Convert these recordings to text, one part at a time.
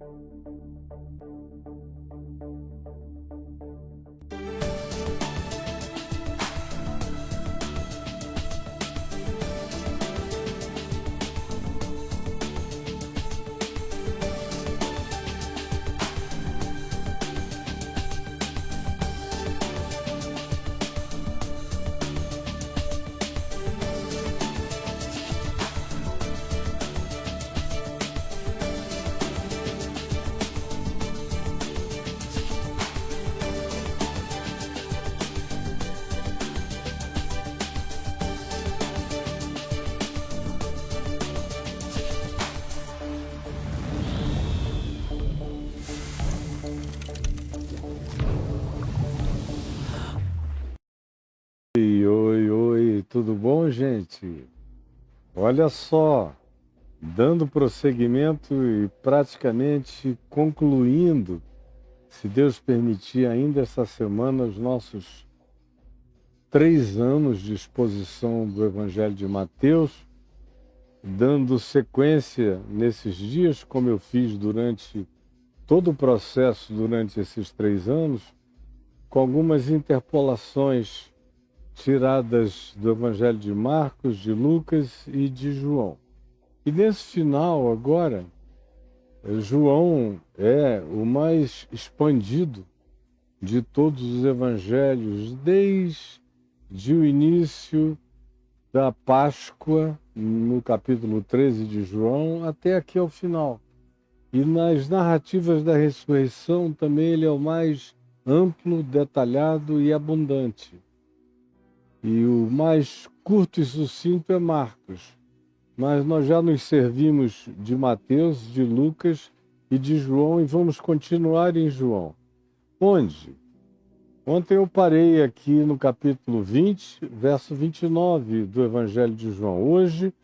Oi, oi, tudo bom, gente? Olha só, dando prosseguimento e praticamente concluindo, se Deus permitir, ainda essa semana, os nossos 3 anos de exposição do Evangelho de Mateus, dando sequência nesses dias, como eu fiz durante todo o processo durante esses 3 anos, com algumas interpolações tiradas do Evangelho de Marcos, de Lucas e de João. E nesse final agora, João é o mais expandido de todos os evangelhos, desde o início da Páscoa, no capítulo 13 de João, até aqui ao final. E nas narrativas da ressurreição também ele é o mais amplo, detalhado e abundante. E o mais curto e sucinto é Marcos. Mas nós já nos servimos de Mateus, de Lucas e de João e vamos continuar em João. Onde? Ontem eu parei aqui no capítulo 20, verso 29 do Evangelho de João. Hoje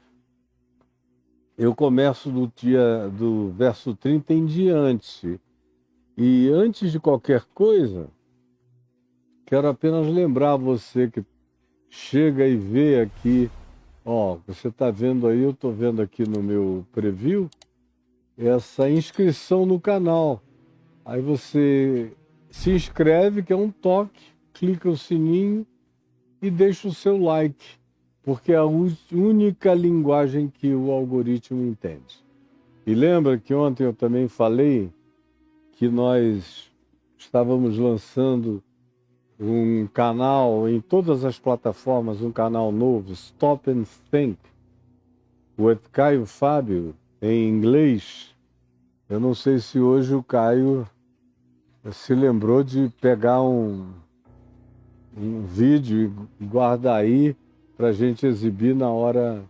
eu começo do verso 30 em diante. E antes de qualquer coisa, quero apenas lembrar você que chega e vê aqui, ó, você está vendo aí, eu estou vendo aqui no meu preview, essa inscrição no canal. Aí você se inscreve, que é um toque, clica o sininho e deixa o seu like, porque é a única linguagem que o algoritmo entende. E lembra que ontem eu também falei que nós estávamos lançando um canal em todas as plataformas, um canal novo, Stop and Think, with Caio Fábio, em inglês. Eu não sei se hoje o Caio se lembrou de pegar um vídeo e guardar aí para a gente exibir na hora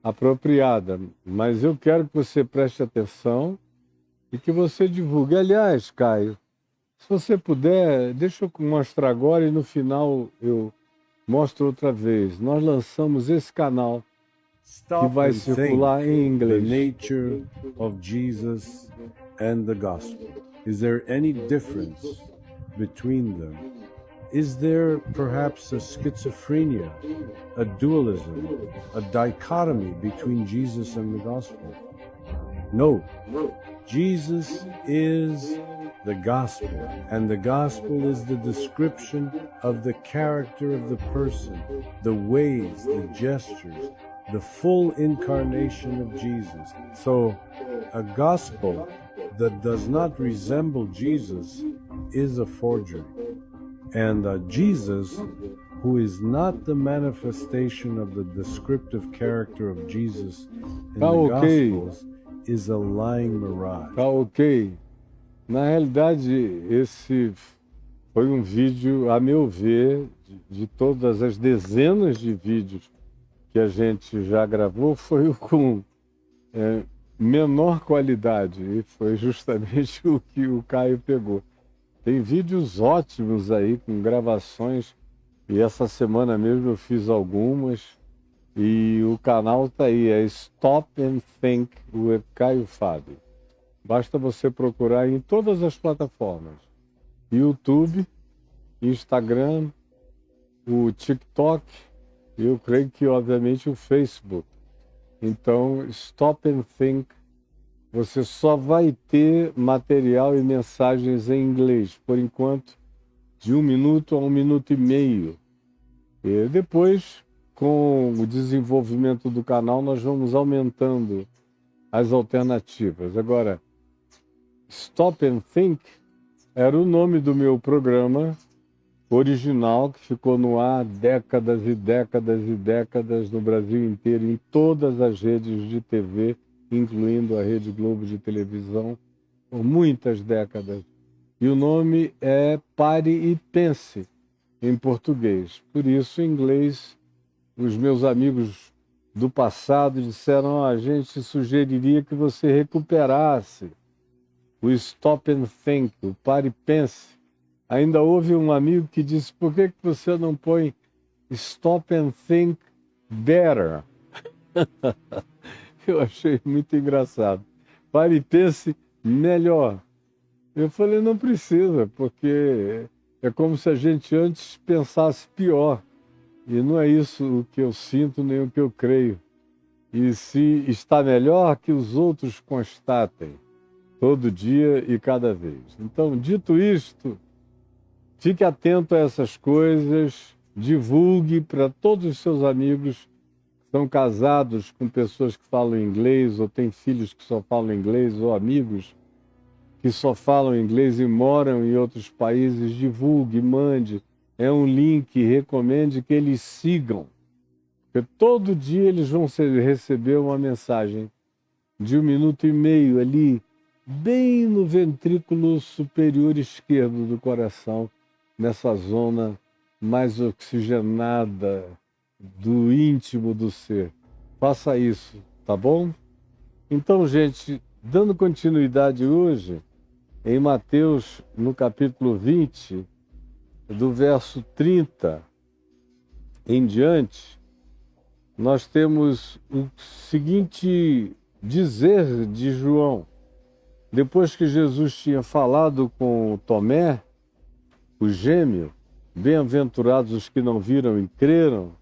apropriada. Mas eu quero que você preste atenção e que você divulgue. Aliás, Caio, se você puder, deixa eu mostrar agora e no final eu mostro outra vez. Nós lançamos esse canal que vai circular em inglês. The nature of Jesus and the gospel. Is there any difference between them? Is there perhaps a schizophrenia, a dualism, a dichotomy between Jesus and the gospel? No. Jesus is the gospel, and the gospel is the description of the character of the person, the ways, the gestures, the full incarnation of Jesus. So, a gospel that does not resemble Jesus is a forgery. And Jesus, who is not the manifestation of the descriptive character of Jesus in the Gospels, is a lying mirage. Tá ok. Na realidade, esse foi um vídeo, a meu ver, de todas as dezenas de vídeos que a gente já gravou, foi o com menor qualidade. E foi justamente o que o Caio pegou. Tem vídeos ótimos aí, com gravações, e essa semana mesmo eu fiz algumas, e o canal tá aí, é Stop and Think with Caio Fábio. Basta você procurar em todas as plataformas, YouTube, Instagram, o TikTok, e eu creio que obviamente o Facebook. Então, Stop and Think você só vai ter material e mensagens em inglês, por enquanto, de 1 minuto a 1 minuto e meio. E depois, com o desenvolvimento do canal, nós vamos aumentando as alternativas. Agora, Stop and Think era o nome do meu programa original, que ficou no ar décadas e décadas e décadas no Brasil inteiro, em todas as redes de TV, incluindo a Rede Globo de televisão, por muitas décadas. E o nome é Pare e Pense, em português. Por isso, em inglês, os meus amigos do passado disseram: a gente sugeriria que você recuperasse o Stop and Think, o Pare e Pense. Ainda houve um amigo que disse: por que você não põe Stop and Think Better? Eu achei muito engraçado. Pare e pense melhor. Eu falei: não precisa, porque é como se a gente antes pensasse pior. E não é isso o que eu sinto, nem o que eu creio. E se está melhor, que os outros constatem, todo dia e cada vez. Então, dito isto, fique atento a essas coisas, divulgue para todos os seus amigos que estão casados com pessoas que falam inglês, ou têm filhos que só falam inglês, ou amigos que só falam inglês e moram em outros países. Divulgue, mande. É um link, recomende que eles sigam. Porque todo dia eles vão receber uma mensagem de 1 minuto e meio ali, bem no ventrículo superior esquerdo do coração, nessa zona mais oxigenada do íntimo do ser. Faça isso, tá bom? Então, gente, dando continuidade hoje, em Mateus, no capítulo 20, do verso 30 em diante, nós temos o seguinte dizer de João. Depois que Jesus tinha falado com Tomé, o gêmeo, bem-aventurados os que não viram e creram,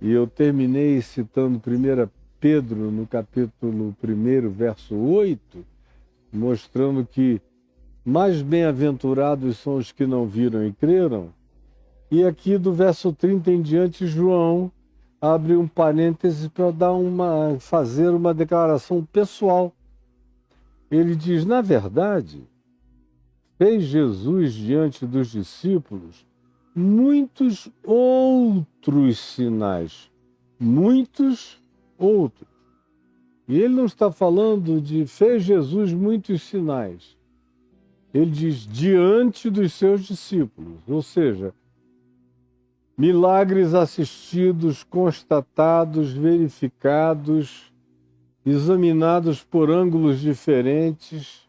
e eu terminei citando 1 Pedro, no capítulo 1, verso 8, mostrando que mais bem-aventurados são os que não viram e creram. E aqui do verso 30 em diante, João abre um parêntese para fazer uma declaração pessoal. Ele diz: na verdade, fez Jesus diante dos discípulos muitos outros sinais. Muitos outros. E ele não está falando de fez Jesus muitos sinais. Ele diz diante dos seus discípulos, ou seja, milagres assistidos, constatados, verificados, examinados por ângulos diferentes,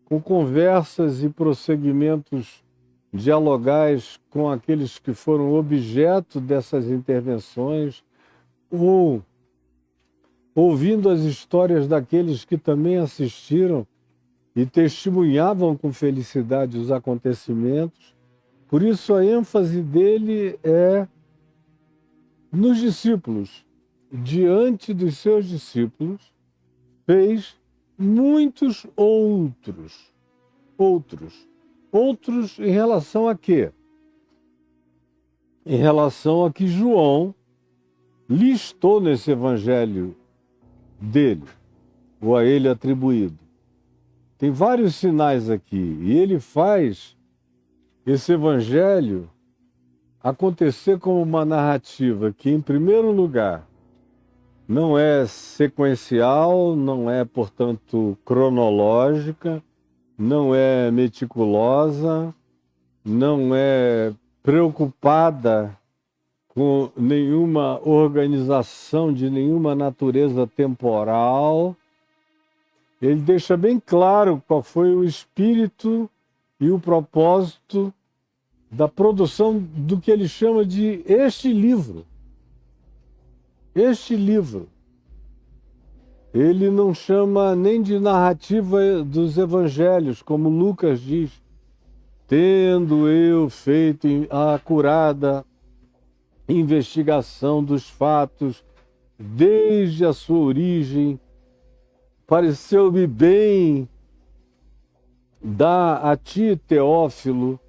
com conversas e prosseguimentos dialogais com aqueles que foram objeto dessas intervenções, ou ouvindo as histórias daqueles que também assistiram e testemunhavam com felicidade os acontecimentos. Por isso a ênfase dele é nos discípulos. Diante dos seus discípulos, fez muitos outros. Outros em relação a quê? Em relação a que João listou nesse evangelho dele, ou a ele atribuído. Tem vários sinais aqui, e ele faz esse evangelho acontecer como uma narrativa que, em primeiro lugar, não é sequencial, não é, portanto, cronológica, não é meticulosa, não é preocupada com nenhuma organização de nenhuma natureza temporal. Ele deixa bem claro qual foi o espírito e o propósito da produção do que ele chama de este livro. Este livro. Ele não chama nem de narrativa dos evangelhos, como Lucas diz, tendo eu feito a acurada investigação dos fatos desde a sua origem pareceu-me bem dar a ti, Teófilo,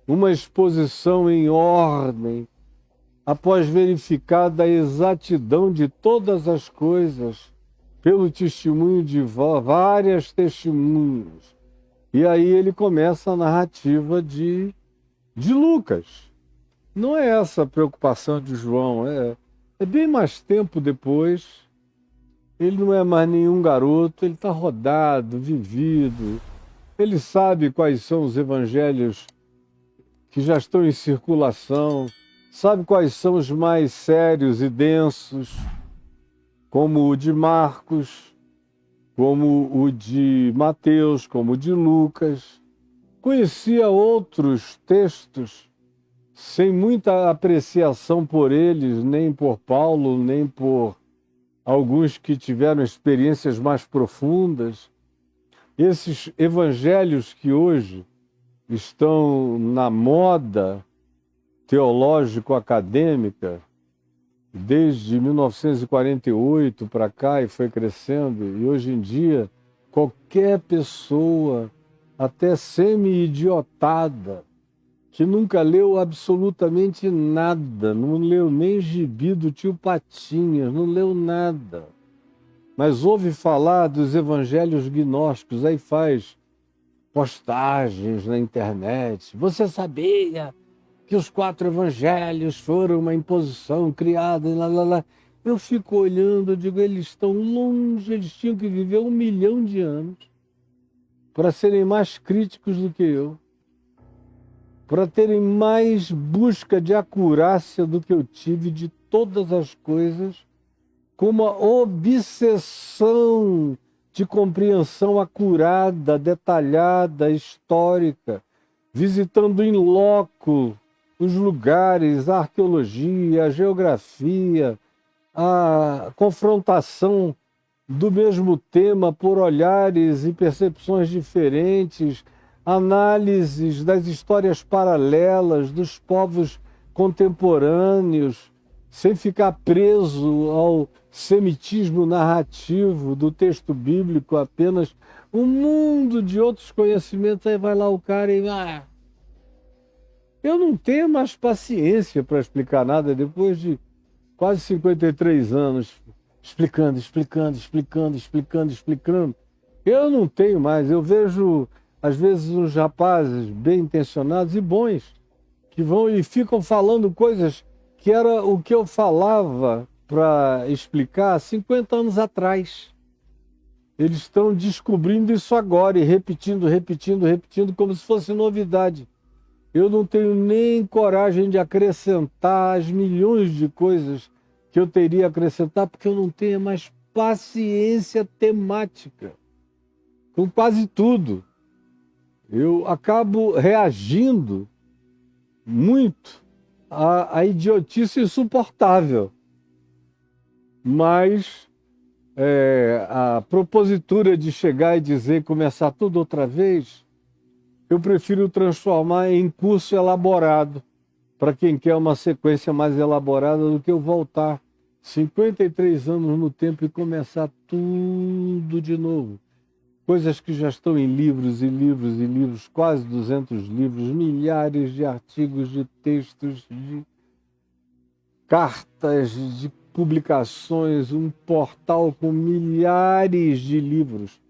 uma exposição em ordem, após verificada a exatidão de todas as coisas, pelo testemunho de várias testemunhas. E aí ele começa a narrativa de Lucas. Não é essa a preocupação de João, é bem mais tempo depois. Ele não é mais nenhum garoto, ele está rodado, vivido. Ele sabe quais são os evangelhos que já estão em circulação, sabe quais são os mais sérios e densos, como o de Marcos, como o de Mateus, como o de Lucas. Conhecia outros textos sem muita apreciação por eles, nem por Paulo, nem por alguns que tiveram experiências mais profundas. Esses evangelhos que hoje estão na moda teológico-acadêmica, desde 1948 para cá, e foi crescendo, e hoje em dia qualquer pessoa, até semi-idiotada, que nunca leu absolutamente nada, não leu nem Gibi do Tio Patinhas, não leu nada, mas ouve falar dos evangelhos gnósticos, aí faz postagens na internet. Você sabia que os 4 evangelhos foram uma imposição criada, lá, lá, lá. Eu fico olhando, eu digo, eles estão longe, eles tinham que viver 1 milhão de anos para serem mais críticos do que eu, para terem mais busca de acurácia do que eu tive de todas as coisas, com uma obsessão de compreensão acurada, detalhada, histórica, visitando in loco os lugares, a arqueologia, a geografia, a confrontação do mesmo tema por olhares e percepções diferentes, análises das histórias paralelas dos povos contemporâneos, sem ficar preso ao semitismo narrativo do texto bíblico apenas, um mundo de outros conhecimentos. Aí vai lá o cara e... eu não tenho mais paciência para explicar nada depois de quase 53 anos, explicando. Eu não tenho mais. Eu vejo, às vezes, uns rapazes bem intencionados e bons, que vão e ficam falando coisas que era o que eu falava para explicar 50 anos atrás. Eles estão descobrindo isso agora e repetindo, como se fosse novidade. Eu não tenho nem coragem de acrescentar as milhões de coisas que eu teria a acrescentar, porque eu não tenho mais paciência temática com quase tudo. Eu acabo reagindo muito à idiotice insuportável. Mas a propositura de chegar e dizer, começar tudo outra vez, eu prefiro transformar em curso elaborado, para quem quer uma sequência mais elaborada, do que eu voltar 53 anos no tempo e começar tudo de novo. Coisas que já estão em livros e livros e livros, quase 200 livros, milhares de artigos, de textos, de cartas, de publicações, um portal com milhares de livros.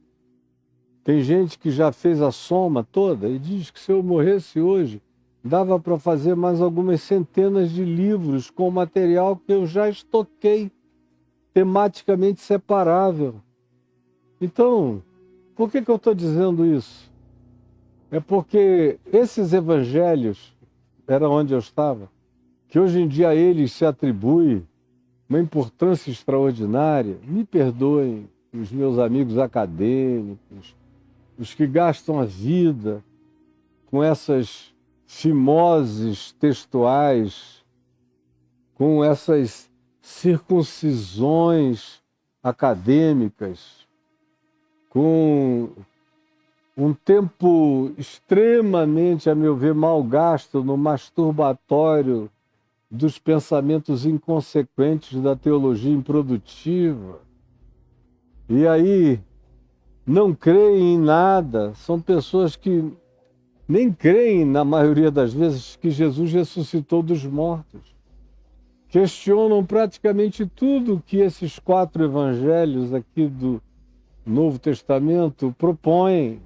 Tem gente que já fez a soma toda e diz que se eu morresse hoje, dava para fazer mais algumas centenas de livros com material que eu já estoquei, tematicamente separável. Então, por que eu estou dizendo isso? É porque esses evangelhos, era onde eu estava, que hoje em dia a eles se atribui uma importância extraordinária. Me perdoem os meus amigos acadêmicos, os que gastam a vida com essas fimoses textuais, com essas circuncisões acadêmicas, com um tempo extremamente, a meu ver, mal gasto no masturbatório dos pensamentos inconsequentes da teologia improdutiva. E aí não creem em nada, são pessoas que nem creem, na maioria das vezes, que Jesus ressuscitou dos mortos. Questionam praticamente tudo que esses 4 evangelhos aqui do Novo Testamento propõem.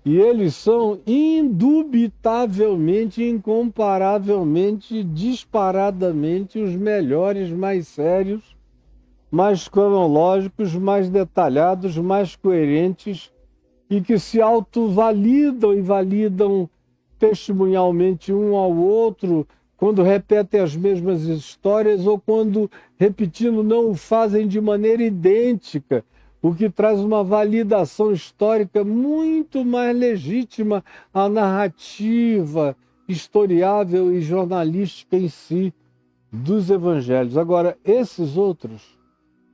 E eles são indubitavelmente, incomparavelmente, disparadamente os melhores, mais sérios, mais cronológicos, mais detalhados, mais coerentes e que se autovalidam e validam testemunhalmente um ao outro quando repetem as mesmas histórias ou quando, repetindo, não o fazem de maneira idêntica, o que traz uma validação histórica muito mais legítima à narrativa historiável e jornalística em si dos evangelhos. Agora, esses outros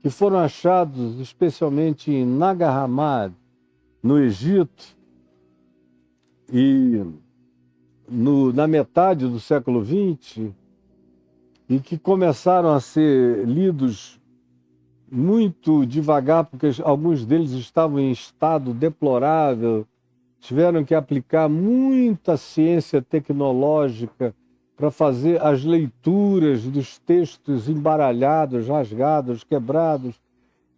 que foram achados especialmente em Nag Hammadi, no Egito, e na metade do século XX, e que começaram a ser lidos muito devagar, porque alguns deles estavam em estado deplorável, tiveram que aplicar muita ciência tecnológica para fazer as leituras dos textos embaralhados, rasgados, quebrados,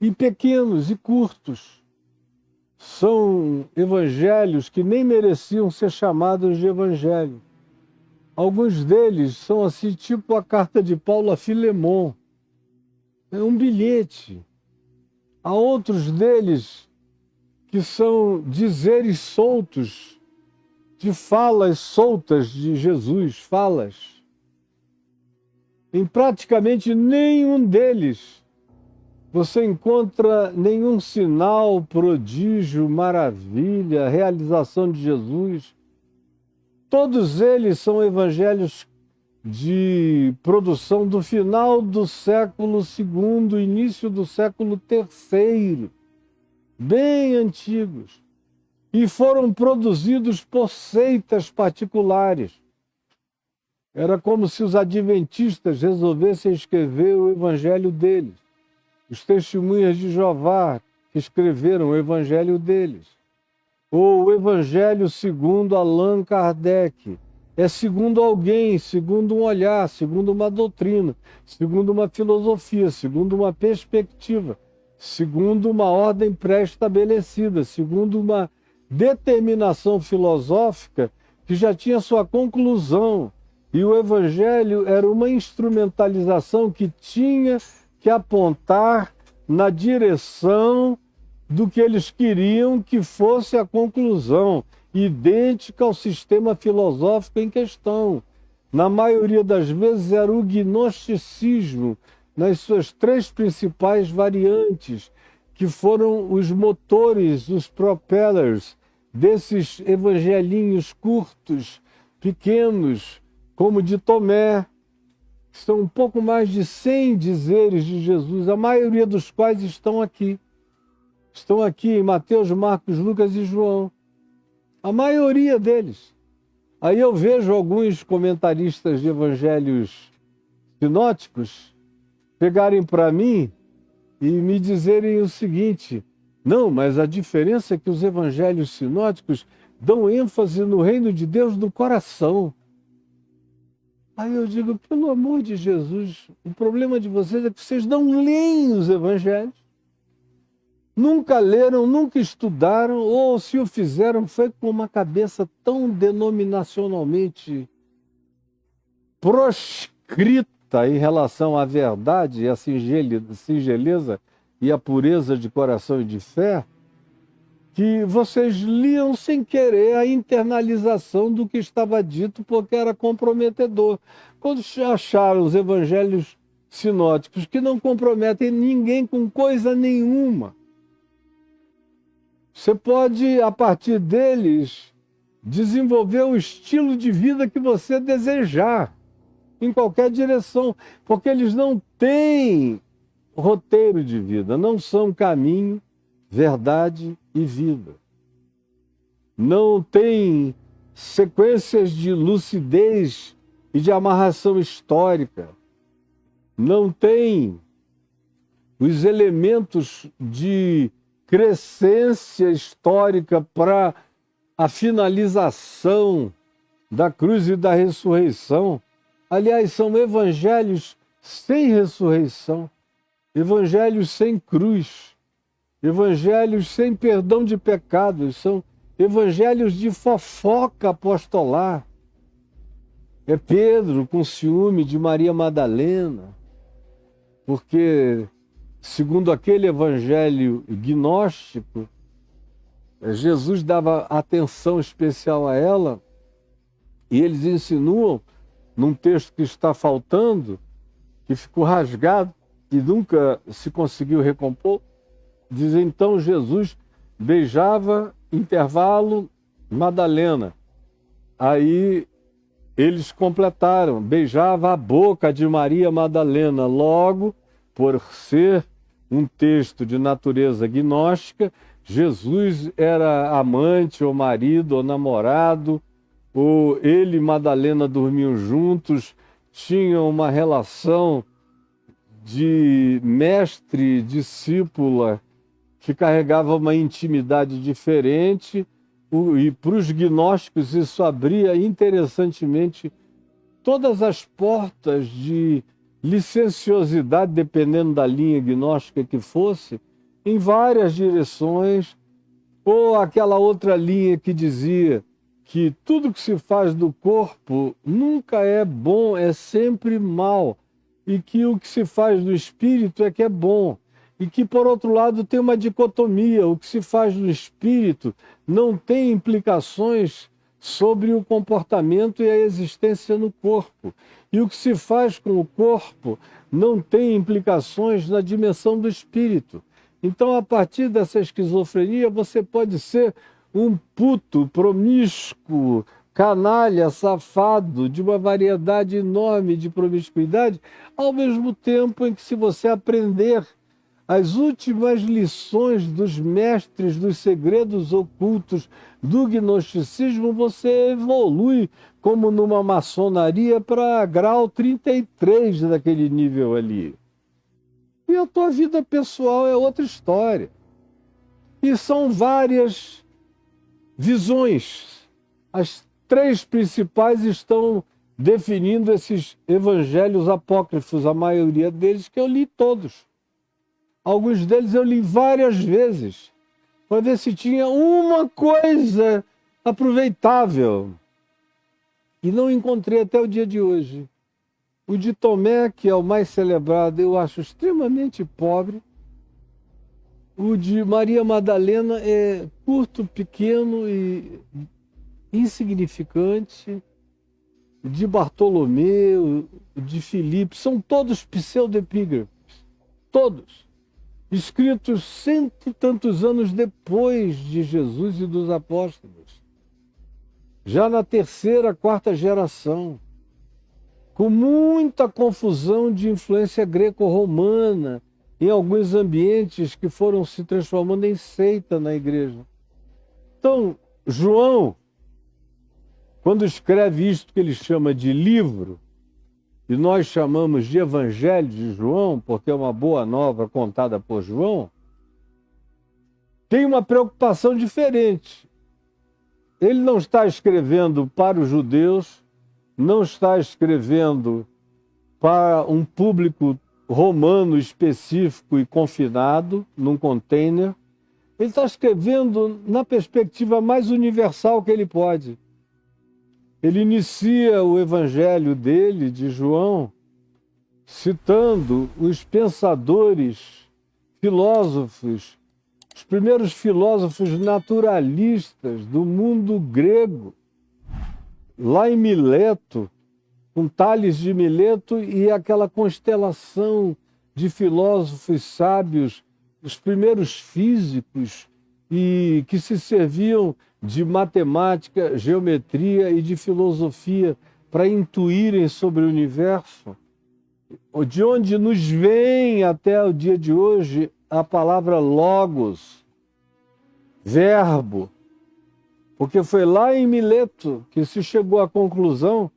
e pequenos e curtos. São evangelhos que nem mereciam ser chamados de evangelho. Alguns deles são assim, tipo a carta de Paulo a Filemon. É um bilhete. Há outros deles que são dizeres soltos, de falas soltas de Jesus, falas. Em praticamente nenhum deles você encontra nenhum sinal, prodígio, maravilha, realização de Jesus. Todos eles são evangelhos de produção do final do século II, início do século III, bem antigos, e foram produzidos por seitas particulares. Era como se os adventistas resolvessem escrever o evangelho deles. Os testemunhas de Jeová que escreveram o evangelho deles. Ou o evangelho segundo Allan Kardec. É segundo alguém, segundo um olhar, segundo uma doutrina, segundo uma filosofia, segundo uma perspectiva, segundo uma ordem pré-estabelecida, segundo uma determinação filosófica que já tinha sua conclusão. E o evangelho era uma instrumentalização que tinha que apontar na direção do que eles queriam que fosse a conclusão, idêntica ao sistema filosófico em questão. Na maioria das vezes era o gnosticismo, nas suas 3 principais variantes, que foram os motores, os propellers desses evangelinhos curtos, pequenos, como de Tomé, que são um pouco mais de 100 dizeres de Jesus, a maioria dos quais estão aqui. Estão aqui em Mateus, Marcos, Lucas e João. A maioria deles. Aí eu vejo alguns comentaristas de evangelhos sinóticos pegarem para mim e me dizerem o seguinte: não, mas a diferença é que os evangelhos sinóticos dão ênfase no reino de Deus no coração. Aí eu digo, pelo amor de Jesus, o problema de vocês é que vocês não leem os evangelhos. Nunca leram, nunca estudaram, ou se o fizeram, foi com uma cabeça tão denominacionalmente proscrita em relação à verdade, à singeleza e à pureza de coração e de fé, que vocês liam sem querer a internalização do que estava dito, porque era comprometedor. Quando acharam os evangelhos sinóticos que não comprometem ninguém com coisa nenhuma, você pode, a partir deles, desenvolver o estilo de vida que você desejar, em qualquer direção, porque eles não têm roteiro de vida, não são caminho, verdade e vida. Não tem sequências de lucidez e de amarração histórica. Não tem os elementos de crescência histórica para a finalização da cruz e da ressurreição. Aliás, são evangelhos sem ressurreição, evangelhos sem cruz, evangelhos sem perdão de pecados, são evangelhos de fofoca apostolar. É Pedro com ciúme de Maria Madalena, porque, segundo aquele evangelho gnóstico, Jesus dava atenção especial a ela, e eles insinuam, num texto que está faltando, que ficou rasgado e nunca se conseguiu recompor, diz então Jesus beijava, intervalo, Madalena. Aí eles completaram, beijava a boca de Maria Madalena. Logo, por ser um texto de natureza gnóstica, Jesus era amante, ou marido, ou namorado, ou ele e Madalena dormiam juntos, tinham uma relação de mestre e discípula que carregava uma intimidade diferente, e para os gnósticos isso abria interessantemente todas as portas de licenciosidade, dependendo da linha gnóstica que fosse, em várias direções, ou aquela outra linha que dizia que tudo que se faz do corpo nunca é bom, é sempre mal, e que o que se faz do espírito é que é bom, e que, por outro lado, tem uma dicotomia, o que se faz no espírito não tem implicações sobre o comportamento e a existência no corpo, e o que se faz com o corpo não tem implicações na dimensão do espírito. Então, a partir dessa esquizofrenia, você pode ser um puto, promíscuo, canalha, safado, de uma variedade enorme de promiscuidade, ao mesmo tempo em que, se você aprender as últimas lições dos mestres dos segredos ocultos do gnosticismo, você evolui como numa maçonaria para grau 33 daquele nível ali. E a tua vida pessoal é outra história. E são várias visões. As três principais estão definindo esses evangelhos apócrifos, a maioria deles que eu li todos. Alguns deles eu li várias vezes, para ver se tinha uma coisa aproveitável. E não encontrei até o dia de hoje. O de Tomé, que é o mais celebrado, eu acho extremamente pobre. O de Maria Madalena é curto, pequeno e insignificante. O de Bartolomeu, o de Filipe, são todos pseudoepígrafos. Todos. Escritos 100 e tantos anos depois de Jesus e dos apóstolos. Já na terceira, quarta geração. Com muita confusão de influência greco-romana em alguns ambientes que foram se transformando em seita na igreja. Então, João, quando escreve isto que ele chama de livro, e nós chamamos de Evangelho de João, porque é uma boa nova contada por João, tem uma preocupação diferente. Ele não está escrevendo para os judeus, não está escrevendo para um público romano específico e confinado, num container. Ele está escrevendo na perspectiva mais universal que ele pode. Ele inicia o evangelho dele, de João, citando os pensadores, filósofos, os primeiros filósofos naturalistas do mundo grego, lá em Mileto, com Tales de Mileto e aquela constelação de filósofos sábios, os primeiros físicos, e que se serviam de matemática, geometria e de filosofia para intuírem sobre o universo, de onde nos vem até o dia de hoje a palavra logos, verbo, porque foi lá em Mileto que se chegou à conclusão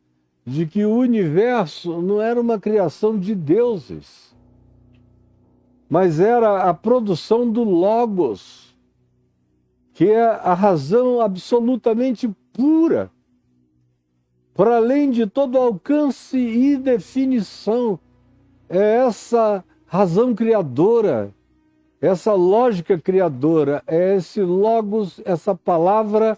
de que o universo não era uma criação de deuses, mas era a produção do logos, que é a razão absolutamente pura, para além de todo alcance e definição. É essa razão criadora, essa lógica criadora, é esse logos, essa palavra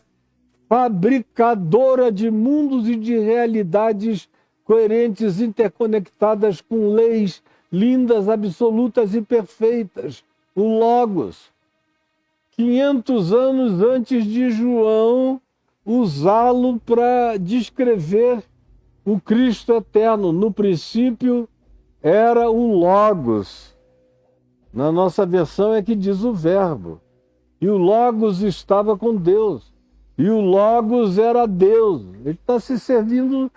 fabricadora de mundos e de realidades coerentes, interconectadas com leis lindas, absolutas e perfeitas. O logos. 500 anos antes de João usá-lo para descrever o Cristo eterno. No princípio era o Logos. Na nossa versão é que diz o Verbo. E o Logos estava com Deus. E o Logos era Deus. Ele está se servindo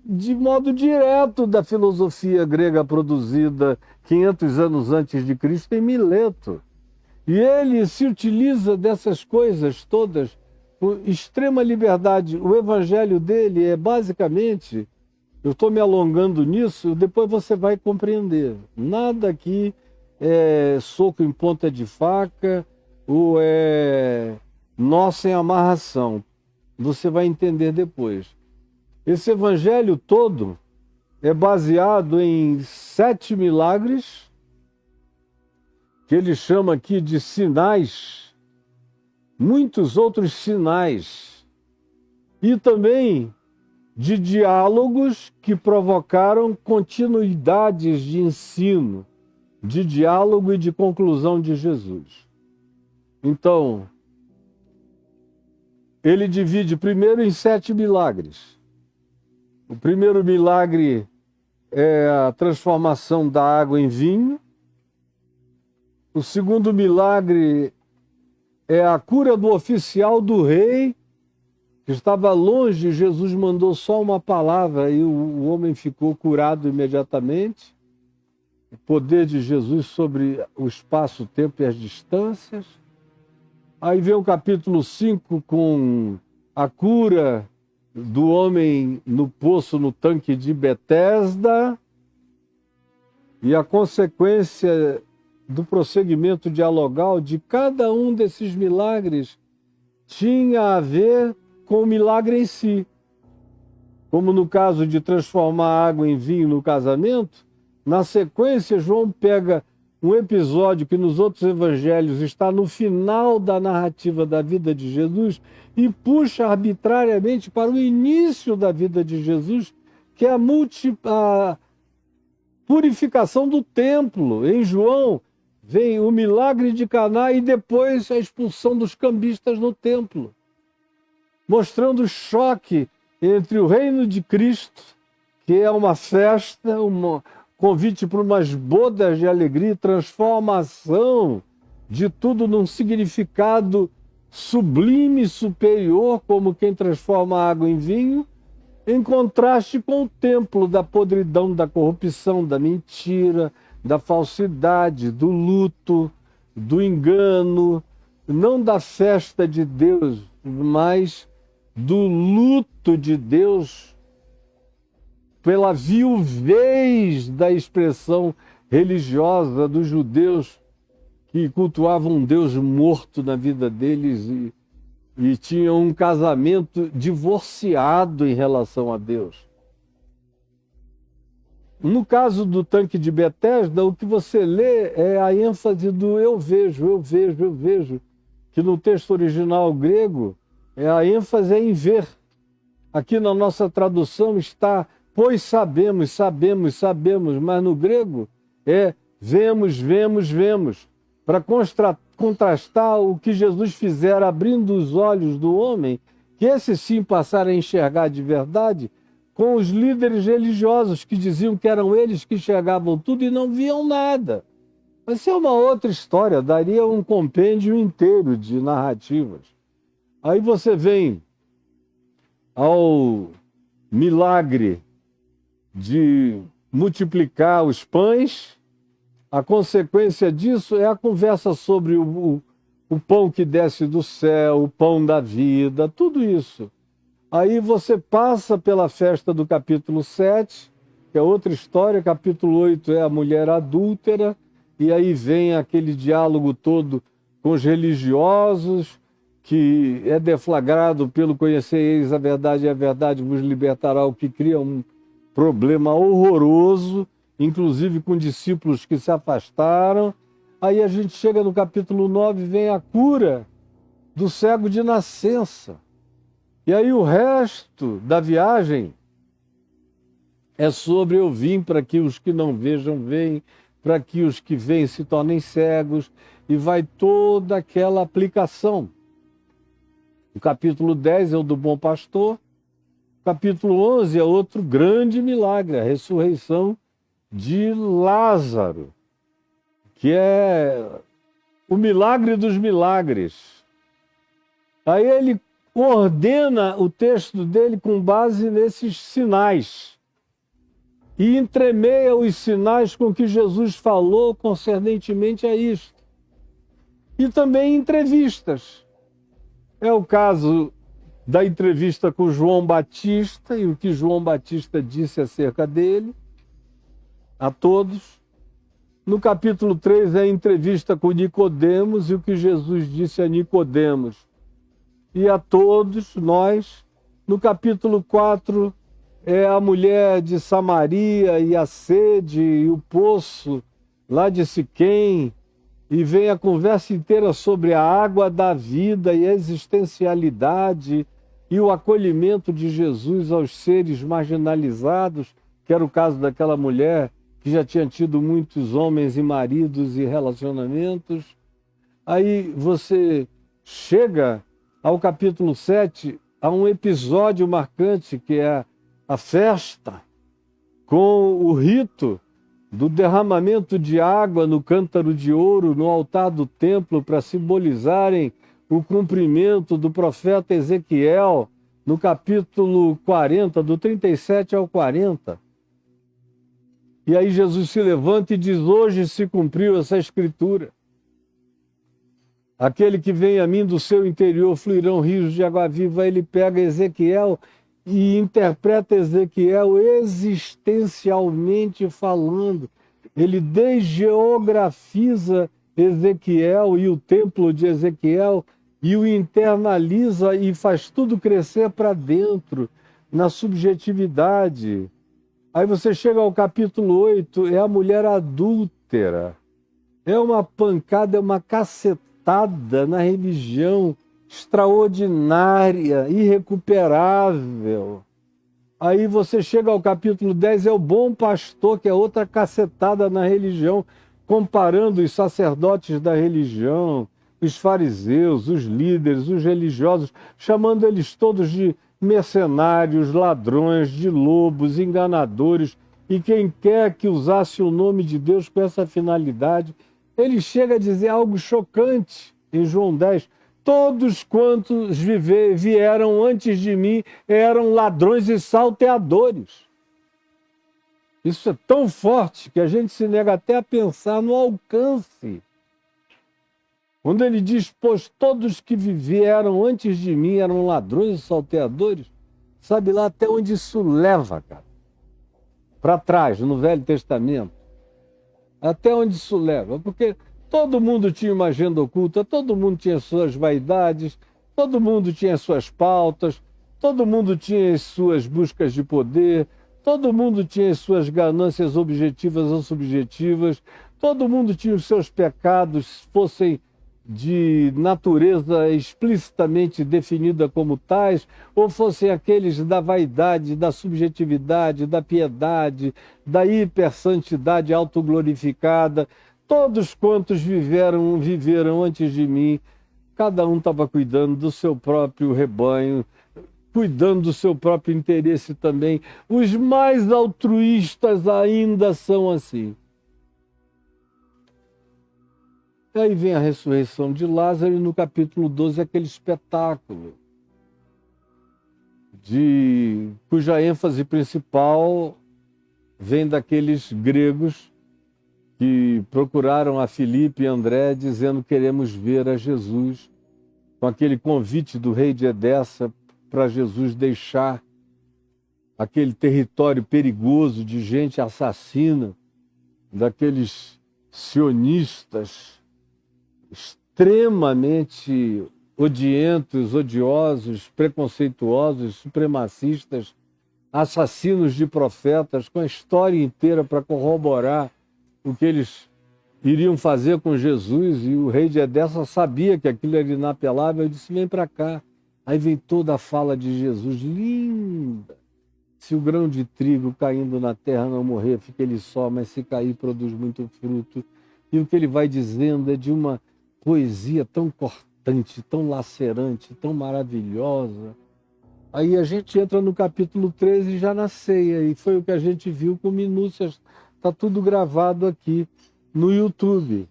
de modo direto da filosofia grega produzida 500 anos antes de Cristo em Mileto. E ele se utiliza dessas coisas todas com extrema liberdade. O evangelho dele é basicamente, eu estou me alongando nisso, depois você vai compreender. Nada aqui é soco em ponta de faca ou é nó sem amarração. Você vai entender depois. Esse evangelho todo é baseado em 7 milagres, que ele chama aqui de sinais, muitos outros sinais, e também de diálogos que provocaram continuidades de ensino, de diálogo e de conclusão de Jesus. Então, ele divide primeiro em 7 milagres. O primeiro milagre é a transformação da água em vinho. O segundo milagre é a cura do oficial do rei, que estava longe. Jesus mandou só uma palavra e o homem ficou curado imediatamente. O poder de Jesus sobre o espaço, o tempo e as distâncias. Aí vem o capítulo 5 com a cura do homem no poço, no tanque de Betesda, e a consequência do prosseguimento dialogal de cada um desses milagres tinha a ver com o milagre em si. Como no caso de transformar água em vinho no casamento, na sequência João pega um episódio que nos outros evangelhos está no final da narrativa da vida de Jesus e puxa arbitrariamente para o início da vida de Jesus, que é a purificação do templo. Em João vem o milagre de Caná e depois a expulsão dos cambistas no templo, mostrando o choque entre o reino de Cristo, que é uma festa, um convite para umas bodas de alegria e transformação de tudo num significado sublime e superior, como quem transforma a água em vinho, em contraste com o templo da podridão, da corrupção, da mentira, da falsidade, do luto, do engano, não da festa de Deus, mas do luto de Deus pela viuvez da expressão religiosa dos judeus que cultuavam um Deus morto na vida deles e tinham um casamento divorciado em relação a Deus. No caso do tanque de Betesda, o que você lê é a ênfase do eu vejo, eu vejo, eu vejo, que no texto original grego a ênfase é em ver. Aqui na nossa tradução está, pois sabemos, sabemos, sabemos, mas no grego é vemos, vemos, vemos, para contrastar o que Jesus fizera abrindo os olhos do homem, que esse sim passaram a enxergar de verdade, com os líderes religiosos que diziam que eram eles que enxergavam tudo e não viam nada. Mas isso é uma outra história, daria um compêndio inteiro de narrativas. Aí você vem ao milagre de multiplicar os pães. A consequência disso é a conversa sobre o pão que desce do céu, o pão da vida, tudo isso. Aí você passa pela festa do capítulo 7, que é outra história. Capítulo 8 é a mulher adúltera, e aí vem aquele diálogo todo com os religiosos, que é deflagrado pelo conhecereis a verdade e a verdade vos libertará, o que cria um problema horroroso, inclusive com discípulos que se afastaram. Aí a gente chega no capítulo 9, vem a cura do cego de nascença. E aí o resto da viagem é sobre eu vim para que os que não vejam venham, para que os que veem se tornem cegos, e vai toda aquela aplicação. O capítulo 10 é o do bom pastor, o capítulo 11 é outro grande milagre, a ressurreição de Lázaro, que é o milagre dos milagres. Aí ele ordena o texto dele com base nesses sinais e entremeia os sinais com que Jesus falou concernentemente a isto. E também entrevistas. É o caso da entrevista com João Batista e o que João Batista disse acerca dele, a todos. No capítulo 3 é a entrevista com Nicodemos e o que Jesus disse a Nicodemos e a todos nós. No capítulo 4 é a mulher de Samaria e a sede e o poço lá de Siquém, e vem a conversa inteira sobre a água da vida e a existencialidade e o acolhimento de Jesus aos seres marginalizados, que era o caso daquela mulher que já tinha tido muitos homens e maridos e relacionamentos. Aí você chega ao capítulo 7, a um episódio marcante que é a festa com o rito do derramamento de água no cântaro de ouro no altar do templo para simbolizarem o cumprimento do profeta Ezequiel no capítulo 40, do 37 ao 40. E aí Jesus se levanta e diz: hoje se cumpriu essa escritura. Aquele que vem a mim do seu interior fluirão rios de água viva. Ele pega Ezequiel e interpreta Ezequiel existencialmente falando. Ele desgeografiza Ezequiel e o templo de Ezequiel e o internaliza e faz tudo crescer para dentro, na subjetividade. Aí você chega ao capítulo 8, é a mulher adúltera. É uma pancada, é uma cacetada na religião extraordinária, irrecuperável. Aí você chega ao capítulo 10, é o bom pastor, que é outra cacetada na religião, comparando os sacerdotes da religião, os fariseus, os líderes, os religiosos, chamando eles todos de mercenários, ladrões, de lobos, enganadores, e quem quer que usasse o nome de Deus com essa finalidade. Ele chega a dizer algo chocante em João 10, todos quantos vieram antes de mim eram ladrões e salteadores. Isso é tão forte que a gente se nega até a pensar no alcance. Quando ele diz, pois todos que vieram antes de mim eram ladrões e salteadores, sabe lá até onde isso leva, cara? Para trás, no Velho Testamento. Até onde isso leva? Porque todo mundo tinha uma agenda oculta, todo mundo tinha suas vaidades, todo mundo tinha suas pautas, todo mundo tinha as suas buscas de poder, todo mundo tinha as suas ganâncias objetivas ou subjetivas, todo mundo tinha os seus pecados, fossem de natureza explicitamente definida como tais, ou fossem aqueles da vaidade, da subjetividade, da piedade, da hipersantidade autoglorificada. Todos quantos viveram antes de mim, cada um estava cuidando do seu próprio rebanho, cuidando do seu próprio interesse também. Os mais altruístas ainda são assim. Aí vem a ressurreição de Lázaro e no capítulo 12 aquele espetáculo cuja ênfase principal vem daqueles gregos que procuraram a Filipe e André dizendo queremos ver a Jesus, com aquele convite do rei de Edessa para Jesus deixar aquele território perigoso de gente assassina, daqueles sionistas extremamente odientos, odiosos, preconceituosos, supremacistas, assassinos de profetas, com a história inteira para corroborar o que eles iriam fazer com Jesus, e o rei de Edessa sabia que aquilo era inapelável. Eu disse: vem para cá. Aí vem toda a fala de Jesus, linda. Se o grão de trigo caindo na terra não morrer, fica ele só, mas se cair, produz muito fruto. E o que ele vai dizendo é de uma poesia tão cortante, tão lacerante, tão maravilhosa. Aí a gente entra no capítulo 13 já na ceia, e foi o que a gente viu com minúcias. Está tudo gravado aqui no YouTube.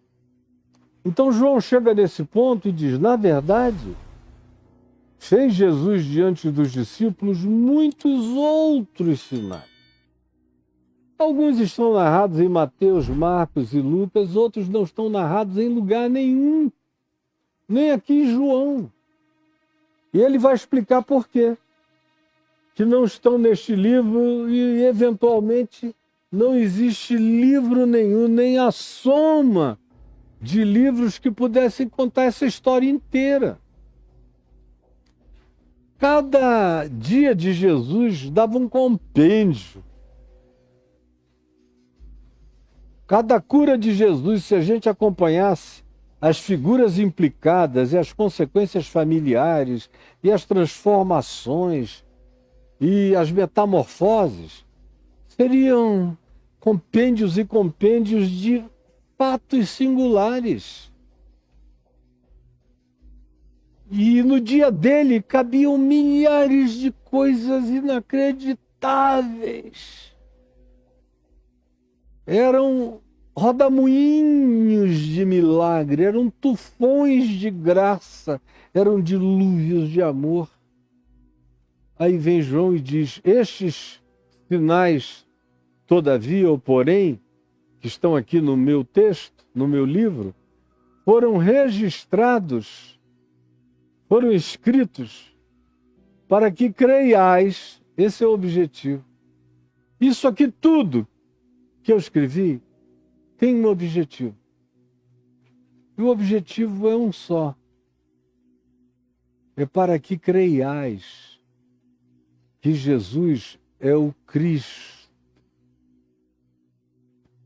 Então João chega nesse ponto e diz: na verdade, fez Jesus diante dos discípulos muitos outros sinais. Alguns estão narrados em Mateus, Marcos e Lucas, outros não estão narrados em lugar nenhum, nem aqui em João. E ele vai explicar por quê. Que não estão neste livro, e eventualmente não existe livro nenhum, nem a soma de livros que pudessem contar essa história inteira. Cada dia de Jesus dava um compêndio. Cada cura de Jesus, se a gente acompanhasse as figuras implicadas e as consequências familiares e as transformações e as metamorfoses, seriam compêndios e compêndios de fatos singulares. E no dia dele cabiam milhares de coisas inacreditáveis. Eram rodamuinhos de milagre, eram tufões de graça, eram dilúvios de amor. Aí vem João e diz: estes sinais, todavia ou porém, que estão aqui no meu texto, no meu livro, foram registrados, foram escritos para que creiais. Esse é o objetivo. Isso aqui tudo que eu escrevi tem um objetivo. E o objetivo é um só. É para que creiais que Jesus é o Cristo,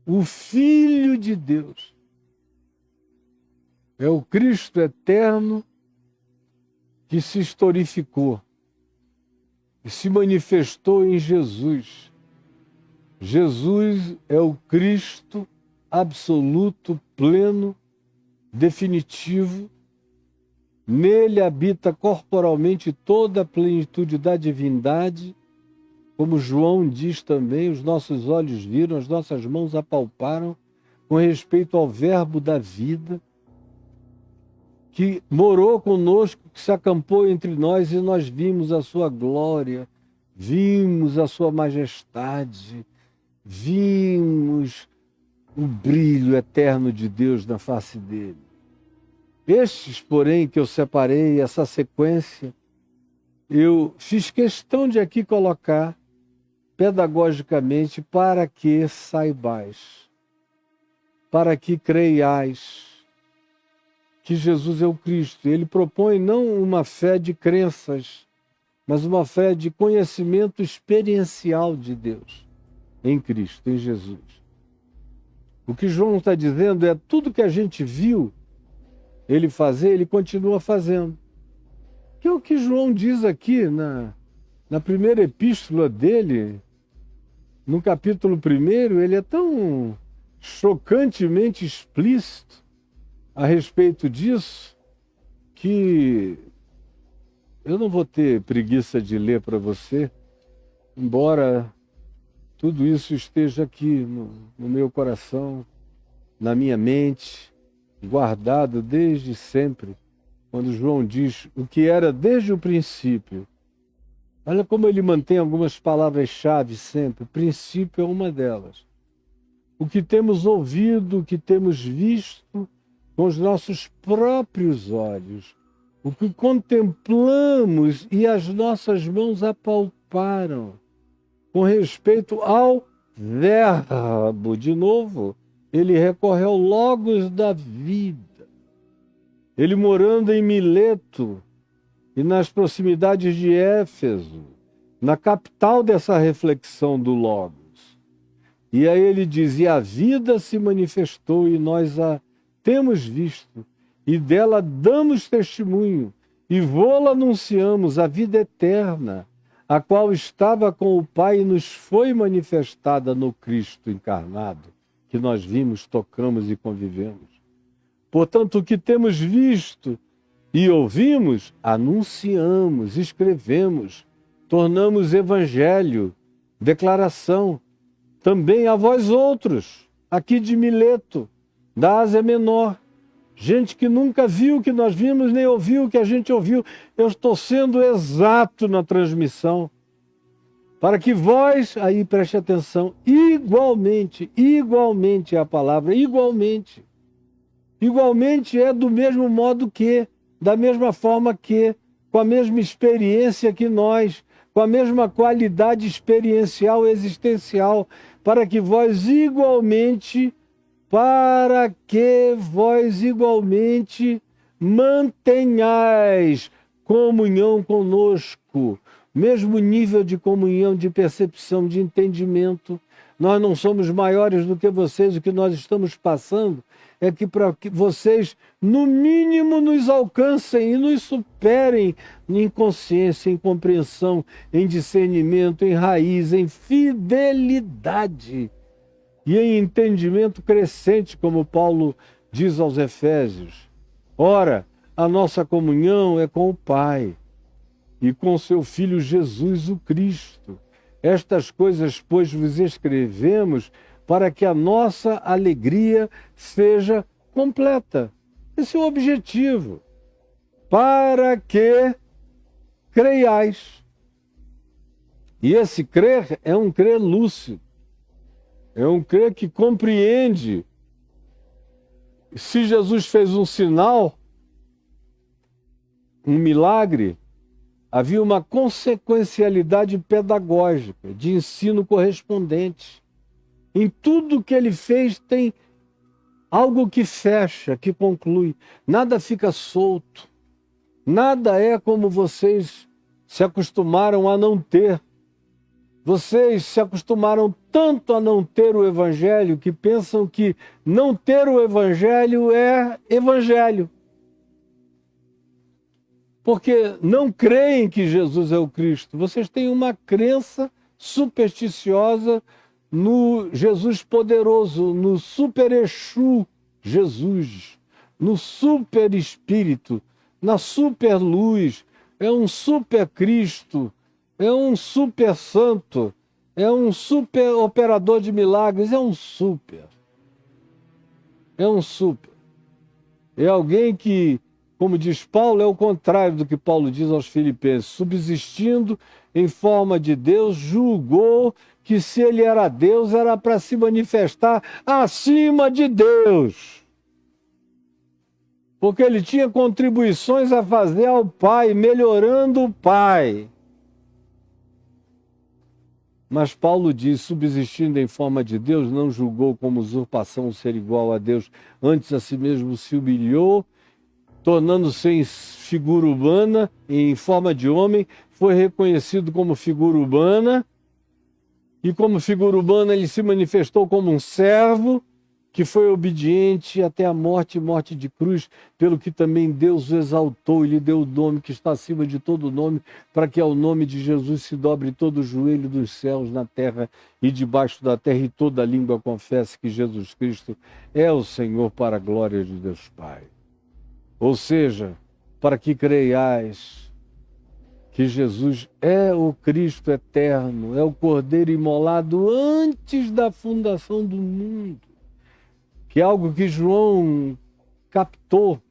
o Filho de Deus. É o Cristo eterno que se historificou e se manifestou em Jesus. Jesus é o Cristo absoluto, pleno, definitivo. Nele habita corporalmente toda a plenitude da divindade. Como João diz também, os nossos olhos viram, as nossas mãos apalparam, com respeito ao verbo da vida, que morou conosco, que se acampou entre nós, e nós vimos a sua glória, vimos a sua majestade, vimos o brilho eterno de Deus na face dele. Estes, porém, que eu separei, essa sequência, eu fiz questão de aqui colocar pedagogicamente para que saibais, para que creiais que Jesus é o Cristo. Ele propõe não uma fé de crenças, mas uma fé de conhecimento experiencial de Deus em Cristo, em Jesus. O que João está dizendo é tudo que a gente viu ele fazer, ele continua fazendo. Que é o que João diz aqui na primeira epístola dele, no capítulo 1, ele é tão chocantemente explícito a respeito disso, que eu não vou ter preguiça de ler para você, embora tudo isso esteja aqui no meu coração, na minha mente, guardado desde sempre. Quando João diz o que era desde o princípio, olha como ele mantém algumas palavras-chave sempre. Princípio é uma delas. O que temos ouvido, o que temos visto com os nossos próprios olhos, o que contemplamos e as nossas mãos apalparam, com respeito ao verbo. De novo, ele recorre ao logos da vida. ele morando em Mileto e nas proximidades de Éfeso, na capital dessa reflexão do Logos. E aí ele diz, e a vida se manifestou e nós a temos visto, e dela damos testemunho, e vô-la anunciamos, a vida eterna, a qual estava com o Pai e nos foi manifestada no Cristo encarnado, que nós vimos, tocamos e convivemos. Portanto, o que temos visto e ouvimos, anunciamos, escrevemos, tornamos evangelho, declaração, também a vós outros, aqui de Mileto, da Ásia Menor, gente que nunca viu o que nós vimos, nem ouviu o que a gente ouviu. Eu estou sendo exato na transmissão, para que vós, aí preste atenção, igualmente é a palavra, igualmente é do mesmo modo que, da mesma forma que, com a mesma experiência que nós, com a mesma qualidade experiencial, existencial, para que vós igualmente mantenhais comunhão conosco, mesmo nível de comunhão, de percepção, de entendimento. Nós não somos maiores do que vocês, o que nós estamos passando é que para que vocês, no mínimo, nos alcancem e nos superem em consciência, em compreensão, em discernimento, em raiz, em fidelidade e em entendimento crescente, como Paulo diz aos Efésios. Ora, a nossa comunhão é com o Pai e com seu Filho Jesus o Cristo. Estas coisas, pois, vos escrevemos para que a nossa alegria seja completa. Esse é o objetivo. Para que creiais. E esse crer é um crer lúcido. É um crer que compreende. Se Jesus fez um sinal, um milagre, havia uma consequencialidade pedagógica, de ensino correspondente. Em tudo que ele fez tem algo que fecha, que conclui. Nada fica solto. Nada é como vocês se acostumaram a não ter. Vocês se acostumaram tanto a não ter o Evangelho que pensam que não ter o Evangelho é Evangelho. Porque não creem que Jesus é o Cristo. Vocês têm uma crença supersticiosa no Jesus poderoso, no super Exu Jesus, no super Espírito, na super luz. É um super Cristo, é um super santo, é um super operador de milagres, é um super. É um super. É alguém que, como diz Paulo, é o contrário do que Paulo diz aos Filipenses, subsistindo em forma de Deus, julgou que se ele era Deus, era para se manifestar acima de Deus. Porque ele tinha contribuições a fazer ao Pai, melhorando o Pai. Mas Paulo diz, subsistindo em forma de Deus, não julgou como usurpação ser igual a Deus, antes a si mesmo se humilhou, tornando-se em figura humana, em forma de homem, foi reconhecido como figura humana, e como figura humana ele se manifestou como um servo, que foi obediente até a morte e morte de cruz, pelo que também Deus o exaltou e lhe deu o nome que está acima de todo nome, para que ao nome de Jesus se dobre todo o joelho dos céus, na terra e debaixo da terra, e toda língua confesse que Jesus Cristo é o Senhor, para a glória de Deus Pai. Ou seja, para que creiais que Jesus é o Cristo eterno, é o Cordeiro imolado antes da fundação do mundo, que é algo que João captou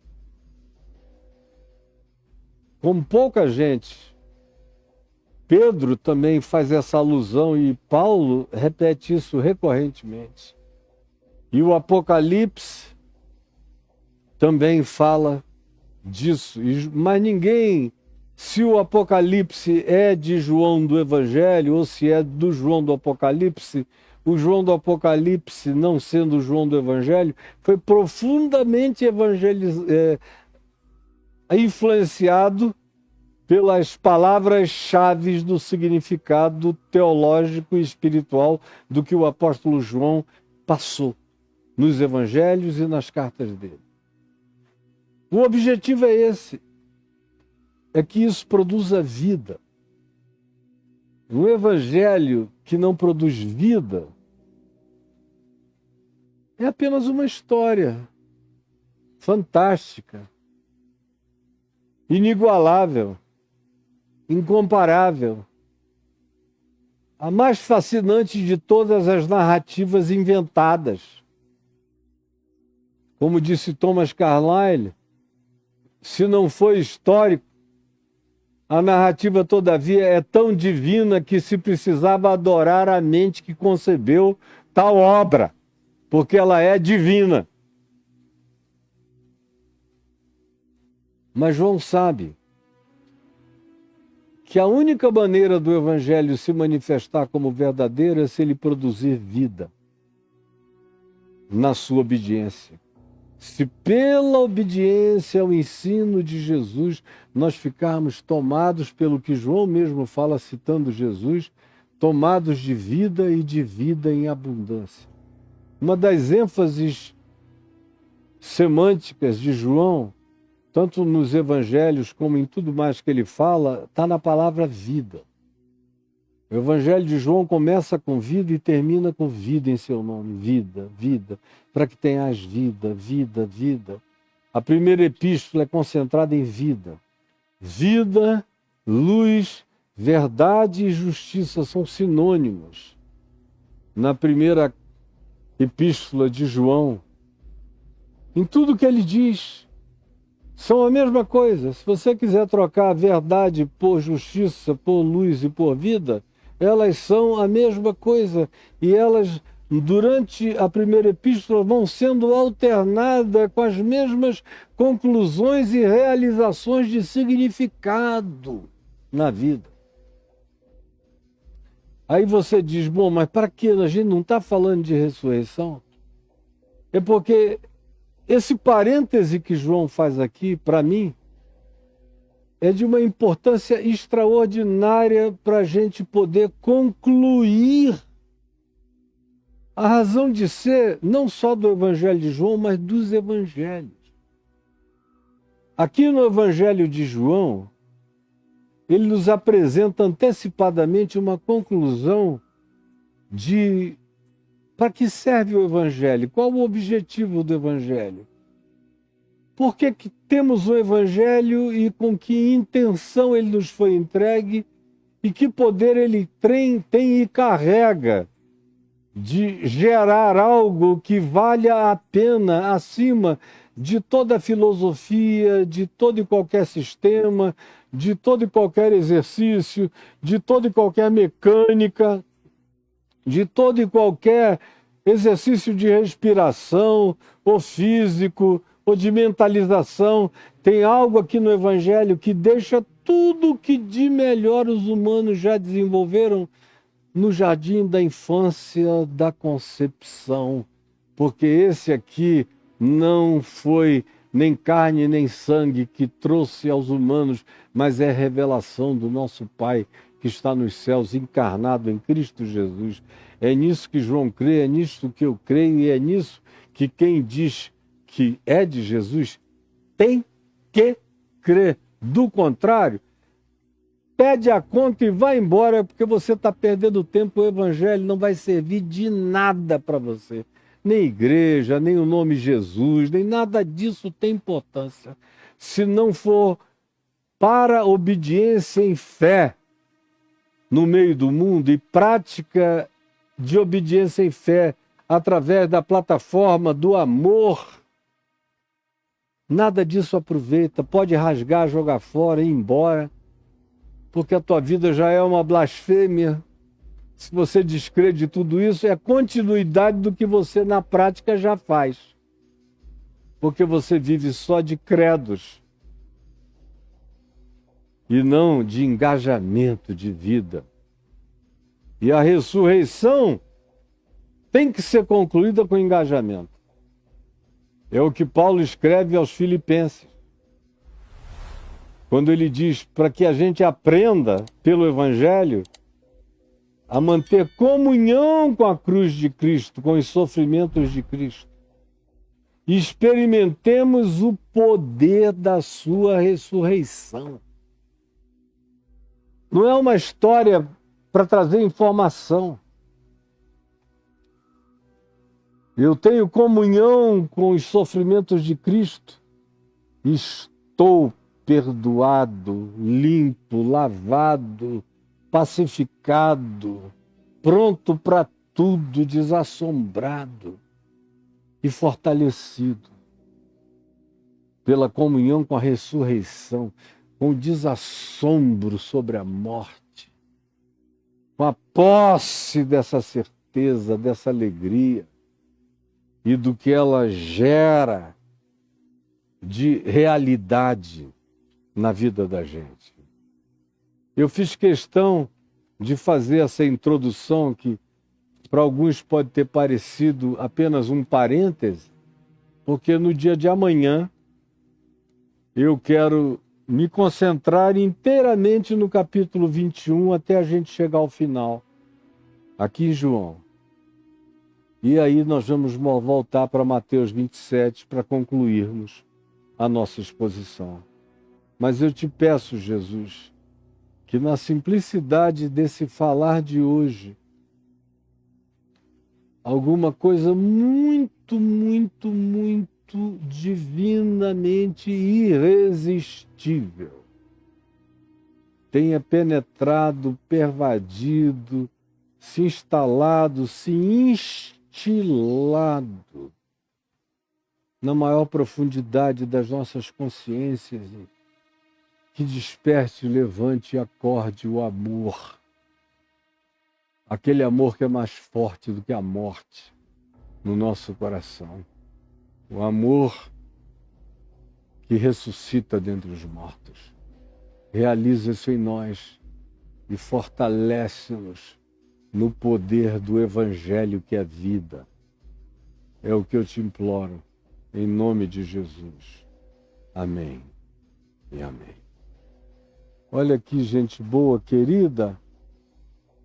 com pouca gente. Pedro também faz essa alusão e Paulo repete isso recorrentemente. E o Apocalipse também fala disso, mas ninguém... Se o Apocalipse é de João do Evangelho ou se é do João do Apocalipse, o João do Apocalipse, não sendo o João do Evangelho, foi profundamente influenciado pelas palavras-chave do significado teológico e espiritual do que o apóstolo João passou nos evangelhos e nas cartas dele. O objetivo é esse, é que isso produza vida. Um evangelho que não produz vida é apenas uma história fantástica, inigualável, incomparável, a mais fascinante de todas as narrativas inventadas. Como disse Thomas Carlyle, se não foi histórico, a narrativa, todavia, é tão divina que se precisava adorar a mente que concebeu tal obra, porque ela é divina. Mas João sabe que a única maneira do Evangelho se manifestar como verdadeiro é se ele produzir vida na sua obediência. Se pela obediência ao ensino de Jesus nós ficarmos tomados pelo que João mesmo fala, citando Jesus, tomados de vida e de vida em abundância. Uma das ênfases semânticas de João, tanto nos evangelhos como em tudo mais que ele fala, está na palavra vida. O evangelho de João começa com vida e termina com vida em seu nome. Vida, vida, para que tenhas vida, vida, vida. A primeira epístola é concentrada em vida. Vida, luz, verdade e justiça são sinônimos. Na primeira epístola de João, em tudo que ele diz, são a mesma coisa. Se você quiser trocar a verdade por justiça, por luz e por vida, elas são a mesma coisa. E elas, durante a primeira epístola, vão sendo alternadas com as mesmas conclusões e realizações de significado na vida. Aí você diz, bom, mas para que a gente não está falando de ressurreição? É porque esse parêntese que João faz aqui, para mim, é de uma importância extraordinária para a gente poder concluir a razão de ser, não só do Evangelho de João, mas dos Evangelhos. Aqui no Evangelho de João, ele nos apresenta antecipadamente uma conclusão de para que serve o Evangelho? Qual o objetivo do Evangelho? Por que temos o Evangelho e com que intenção ele nos foi entregue e que poder ele tem e carrega de gerar algo que valha a pena acima de toda filosofia, de todo e qualquer sistema, de todo e qualquer exercício, de toda e qualquer mecânica, de todo e qualquer exercício de respiração, ou físico, ou de mentalização. Tem algo aqui no Evangelho que deixa tudo o que de melhor os humanos já desenvolveram no jardim da infância, da concepção. Porque esse aqui não foi nem carne nem sangue que trouxe aos humanos, mas é revelação do nosso Pai que está nos céus, encarnado em Cristo Jesus. É nisso que João crê, é nisso que eu creio, e é nisso que quem diz que é de Jesus tem que crer. Do contrário, pede a conta e vai embora, porque você está perdendo tempo. O Evangelho não vai servir de nada para você. Nem igreja, nem o nome Jesus, nem nada disso tem importância. Se não for para obediência em fé no meio do mundo e prática de obediência em fé através da plataforma do amor, nada disso aproveita. Pode rasgar, jogar fora, ir embora, porque a tua vida já é uma blasfêmia. Se você descrê de tudo isso, é continuidade do que você na prática já faz, porque você vive só de credos e não de engajamento de vida. E a ressurreição tem que ser concluída com engajamento. É o que Paulo escreve aos Filipenses. quando ele diz para que a gente aprenda pelo Evangelho a manter comunhão com a cruz de Cristo, com os sofrimentos de Cristo. E experimentemos o poder da sua ressurreição. Não é uma história para trazer informação. Eu tenho comunhão com os sofrimentos de Cristo. Estou perdoado, limpo, lavado, pacificado, pronto para tudo, desassombrado e fortalecido pela comunhão com a ressurreição, com o desassombro sobre a morte, com a posse dessa certeza, dessa alegria e do que ela gera de realidade na vida da gente. Eu fiz questão de fazer essa introdução que para alguns pode ter parecido apenas um parêntese, porque no dia de amanhã eu quero me concentrar inteiramente no capítulo 21 até a gente chegar ao final, aqui em João. E aí nós vamos voltar para Mateus 27 para concluirmos a nossa exposição. Mas eu te peço, Jesus, que na simplicidade desse falar de hoje, alguma coisa muito, muito, muito divinamente irresistível tenha penetrado, pervadido, se instalado, se instilado na maior profundidade das nossas consciências, que desperte, levante e acorde o amor. Aquele amor que é mais forte do que a morte no nosso coração. O amor que ressuscita dentre os mortos. Realiza isso em nós e fortalece-nos no poder do Evangelho que é vida. É o que eu te imploro, em nome de Jesus. Amém e amém. Olha aqui, gente boa, querida.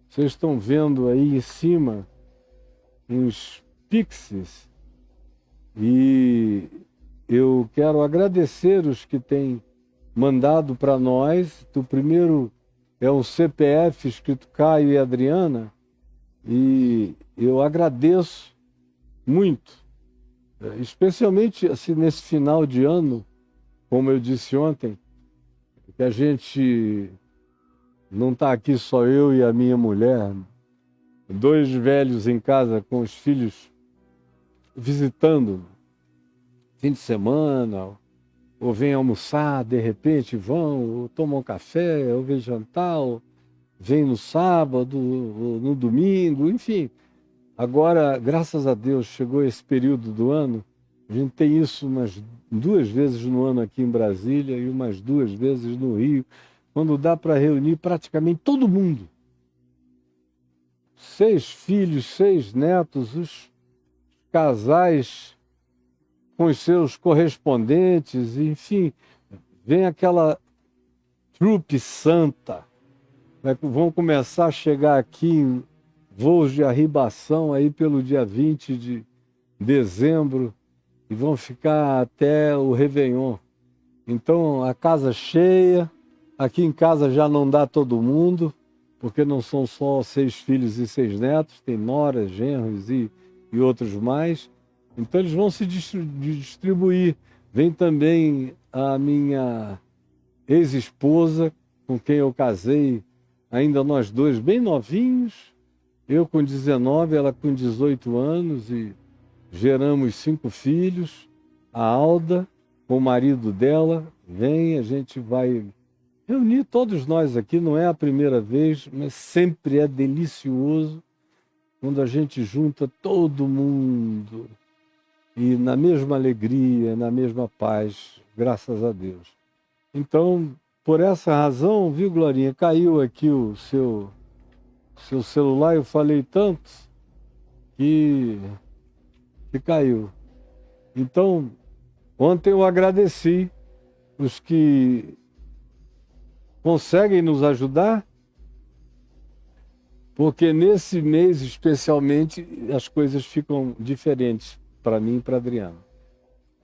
Vocês estão vendo aí em cima uns pixies e eu quero agradecer os que têm mandado para nós. O primeiro é o CPF escrito Caio e Adriana e eu agradeço muito, especialmente assim, nesse final de ano, como eu disse ontem, que a gente não está aqui só eu e a minha mulher, dois velhos em casa com os filhos visitando fim de semana, ou vêm almoçar, de repente vão, ou tomam café, ou vêm jantar, ou vêm no sábado, ou no domingo, enfim. Agora, graças a Deus, chegou esse período do ano, a gente tem isso umas 2 vezes no ano aqui em Brasília e umas 2 vezes no Rio, quando dá para reunir praticamente todo mundo. 6 filhos, 6 netos, os casais com os seus correspondentes, enfim, vem aquela trupe santa. Vão começar a chegar aqui em voos de arribação aí pelo dia 20 de dezembro e vão ficar até o Réveillon. Então, a casa cheia, aqui em casa já não dá todo mundo, porque não são só 6 filhos e 6 netos, tem noras, genros e outros mais. Então, eles vão se distribuir. Vem também a minha ex-esposa, com quem eu casei, ainda nós dois bem novinhos, eu com 19, ela com 18 anos, e geramos 5 filhos. A Alda, com o marido dela, vem, a gente vai reunir todos nós aqui, não é a primeira vez, mas sempre é delicioso quando a gente junta todo mundo e na mesma alegria, na mesma paz, graças a Deus. Então, por essa razão, viu, Glorinha, caiu aqui o seu celular, eu falei tanto que caiu. Então, ontem eu agradeci os que conseguem nos ajudar? Porque nesse mês, especialmente, as coisas ficam diferentes para mim e para Adriana.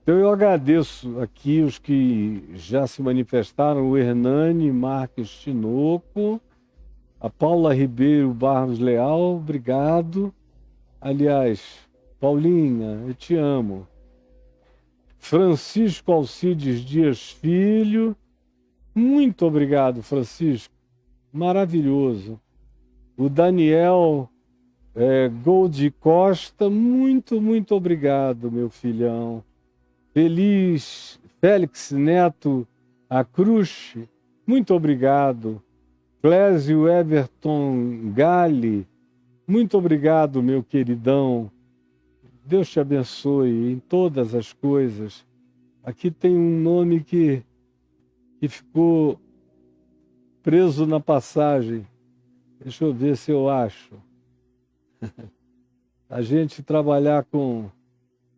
Então eu agradeço aqui os que já se manifestaram, o Hernani Marques Tinoco, a Paula Ribeiro Barros Leal, obrigado. Aliás, Paulinha, eu te amo. Francisco Alcides Dias Filho, muito obrigado, Francisco, maravilhoso. O Daniel Gold Costa, muito obrigado, meu filhão. Félix Neto Acruz, muito obrigado. Clésio Everton Gale, muito obrigado, meu queridão. Deus te abençoe em todas as coisas. Aqui tem um nome que ficou preso na passagem. Deixa eu ver se eu acho. A gente trabalhar com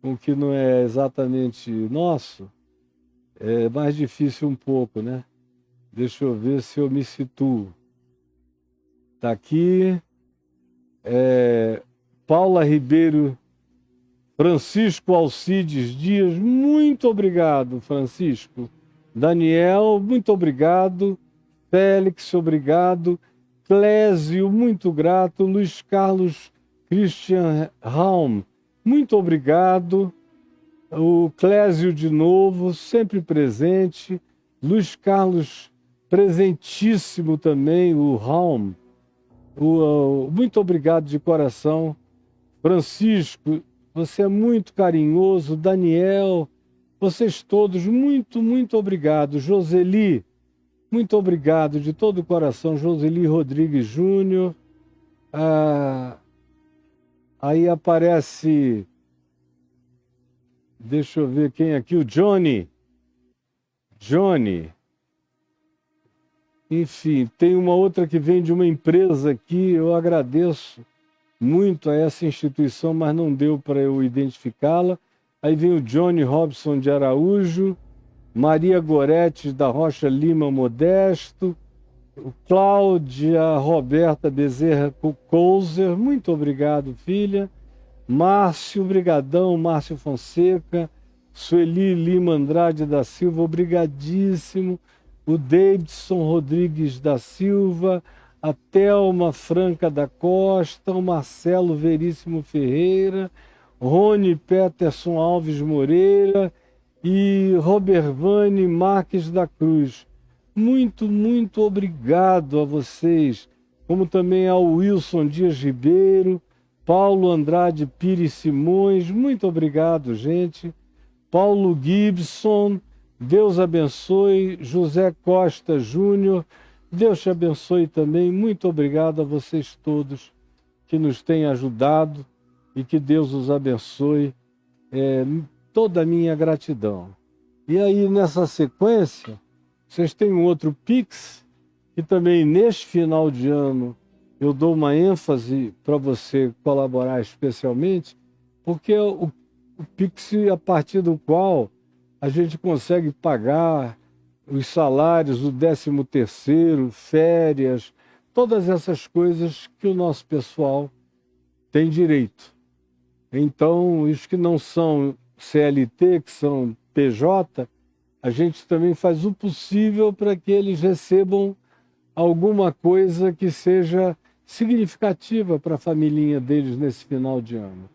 o que não é exatamente nosso é mais difícil um pouco, né? Deixa eu ver se eu me situo. Está aqui. Paula Ribeiro, Francisco Alcides Dias, muito obrigado, Francisco. Daniel, muito obrigado. Félix, obrigado. Clésio, muito grato. Luiz Carlos Christian Raum, muito obrigado. O Clésio de novo, sempre presente. Luiz Carlos, presentíssimo também, o Raum. Muito obrigado de coração. Francisco, você é muito carinhoso. Daniel, vocês todos, muito obrigado. Joseli, muito obrigado de todo o coração. Joseli Rodrigues Júnior. Aí aparece, deixa eu ver quem aqui, o Johnny. Enfim, tem uma outra que vem de uma empresa aqui, eu agradeço muito a essa instituição, mas não deu para eu identificá-la. Aí vem o Johnny Robson de Araújo, Maria Goretti da Rocha Lima Modesto, Cláudia Roberta Bezerra Couser, muito obrigado, filha. Márcio, brigadão, Márcio Fonseca. Sueli Lima Andrade da Silva, obrigadíssimo. O Davidson Rodrigues da Silva, a Thelma Franca da Costa, o Marcelo Veríssimo Ferreira, Rony Peterson Alves Moreira e Robervane Marques da Cruz. Muito obrigado a vocês, como também ao Wilson Dias Ribeiro, Paulo Andrade Pires Simões, muito obrigado, gente. Paulo Gibson, Deus abençoe. José Costa Júnior, Deus te abençoe também. Muito obrigado a vocês todos que nos têm ajudado e que Deus os abençoe. Toda a minha gratidão. E aí, nessa sequência, vocês têm um outro Pix, que também neste final de ano eu dou uma ênfase para você colaborar especialmente, porque é o Pix a partir do qual a gente consegue pagar os salários, o 13º, férias, todas essas coisas que o nosso pessoal tem direito. Então, os que não são CLT, que são PJ, a gente também faz o possível para que eles recebam alguma coisa que seja significativa para a familhinha deles nesse final de ano.